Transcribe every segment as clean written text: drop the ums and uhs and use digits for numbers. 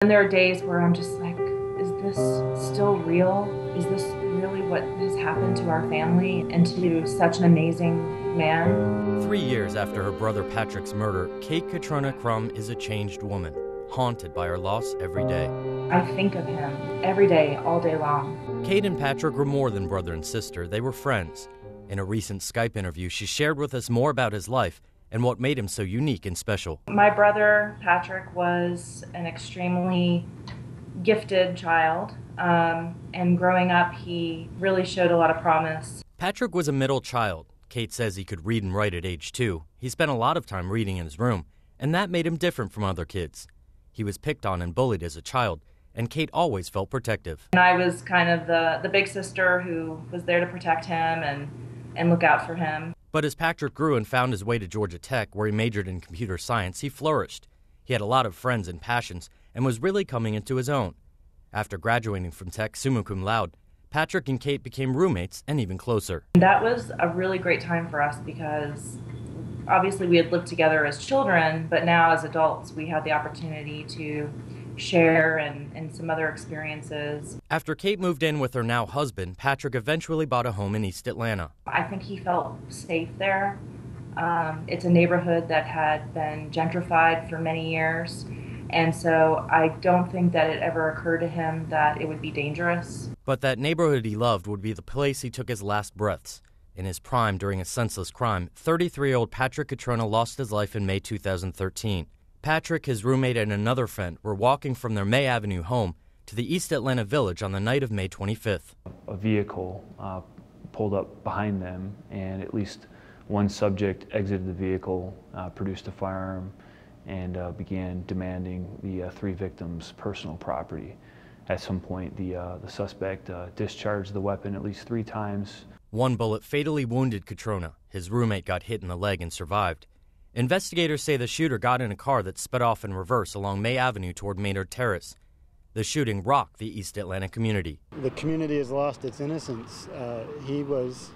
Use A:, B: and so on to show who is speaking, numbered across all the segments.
A: And there are days where I'm just like, is this still real? Is this really what has happened to our family and to such an amazing man?
B: 3 years after her brother Patrick's murder, Kate Catrona Crum is a changed woman, haunted by her loss every day.
A: I think of him every day, all day long.
B: Kate and Patrick were more than brother and sister, they were friends. In a recent Skype interview, she shared with us more about his life and what made him so unique and special.
A: My brother, Patrick, was an extremely gifted child, and growing up, he really showed a lot of promise.
B: Patrick was a middle child. Kate says he could read and write at age 2. He spent a lot of time reading in his room, and that made him different from other kids. He was picked on and bullied as a child, and Kate always felt protective.
A: And I was kind of the big sister who was there to protect him and look out for him.
B: But as Patrick grew and found his way to Georgia Tech, where he majored in computer science, he flourished. He had a lot of friends and passions and was really coming into his own. After graduating from Tech summa cum laude, Patrick and Kate became roommates and even closer.
A: That was a really great time for us because obviously we had lived together as children, but now as adults we had the opportunity to share and some other experiences.
B: After Kate moved in with her now husband, Patrick eventually bought a home in East Atlanta.
A: I think he felt safe there. It's a neighborhood that had been gentrified for many years, and so I don't think that it ever occurred to him that it would be dangerous.
B: But that neighborhood he loved would be the place he took his last breaths. In his prime during a senseless crime, 33-year-old Patrick Catrona lost his life in May 2013. Patrick, his roommate, and another friend were walking from their May Avenue home to the East Atlanta Village on the night of May 25th.
C: A vehicle pulled up behind them, and at least one subject exited the vehicle, produced a firearm, and began demanding the 3 victims' personal property. At some point, the suspect discharged the weapon at least 3 times.
B: One bullet fatally wounded Catrona. His roommate got hit in the leg and survived. Investigators say the shooter got in a car that sped off in reverse along May Avenue toward Maynard Terrace. The shooting rocked the East Atlanta community.
D: The community has lost its innocence. He was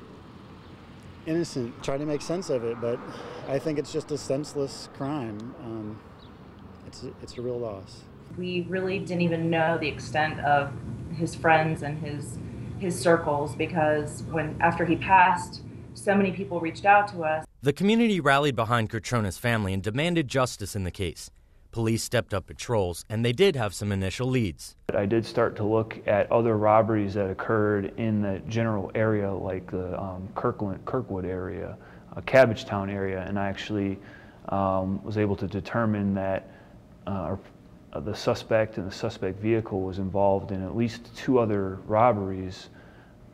D: innocent. Try to make sense of it, but I think it's just a senseless crime. It's a real loss.
A: We really didn't even know the extent of his friends and his circles because after he passed, so many people reached out to us.
B: The community rallied behind Catrona's family and demanded justice in the case. Police stepped up patrols, and they did have some initial leads.
C: I did start to look at other robberies that occurred in the general area, like the Kirkwood area, Cabbagetown area, and I actually was able to determine that the suspect and the suspect vehicle was involved in at least 2 other robberies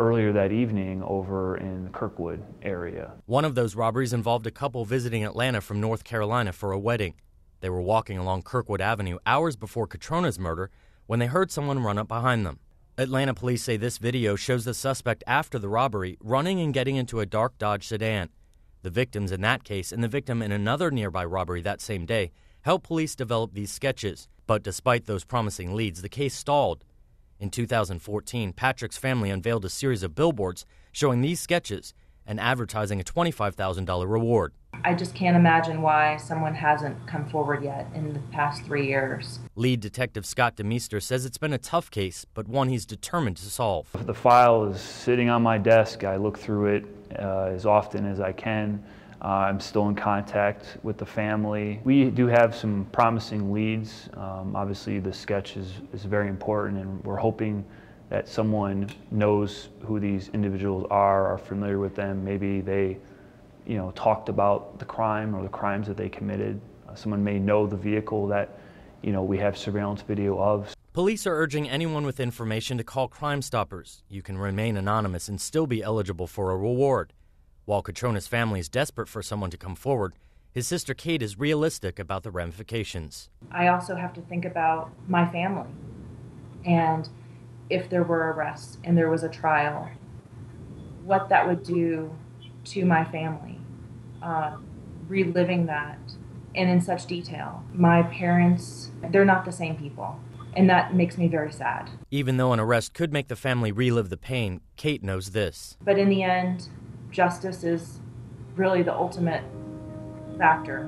C: earlier that evening over in the Kirkwood area.
B: One of those robberies involved a couple visiting Atlanta from North Carolina for a wedding. They were walking along Kirkwood Avenue hours before Catrona's murder when they heard someone run up behind them. Atlanta police say this video shows the suspect after the robbery running and getting into a dark Dodge sedan. The victims in that case and the victim in another nearby robbery that same day helped police develop these sketches. But despite those promising leads, the case stalled. In 2014, Patrick's family unveiled a series of billboards showing these sketches and advertising a $25,000 reward.
A: I just can't imagine why someone hasn't come forward yet in the past 3 years.
B: Lead Detective Scott DeMeester says it's been a tough case, but one he's determined to solve.
C: The file is sitting on my desk. I look through it as often as I can. I'm still in contact with the family. We do have some promising leads. Obviously the sketch is very important, and we're hoping that someone knows who these individuals are familiar with them. Maybe they talked about the crime or the crimes that they committed. Someone may know the vehicle that we have surveillance video of.
B: Police are urging anyone with information to call Crime Stoppers. You can remain anonymous and still be eligible for a reward. While Catrona's family is desperate for someone to come forward, his sister Kate is realistic about the ramifications.
A: I also have to think about my family, and if there were arrests and there was a trial, what that would do to my family, reliving that and in such detail. My parents, they're not the same people, and that makes me very sad.
B: Even though an arrest could make the family relive the pain, Kate knows this.
A: But in the end, justice is really the ultimate factor.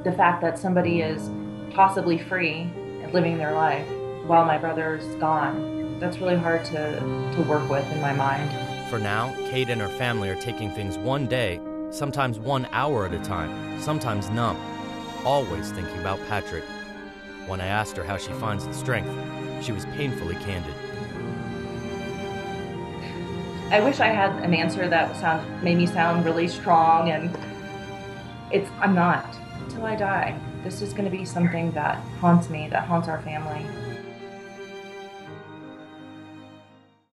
A: The fact that somebody is possibly free and living their life while my brother's gone, that's really hard to work with in my mind.
B: For now, Kate and her family are taking things one day, sometimes 1 hour at a time, sometimes numb, always thinking about Patrick. When I asked her how she finds the strength, she was painfully candid.
A: I wish I had an answer that made me sound really strong, and I'm not. Until I die, this is going to be something that haunts me, that haunts our family.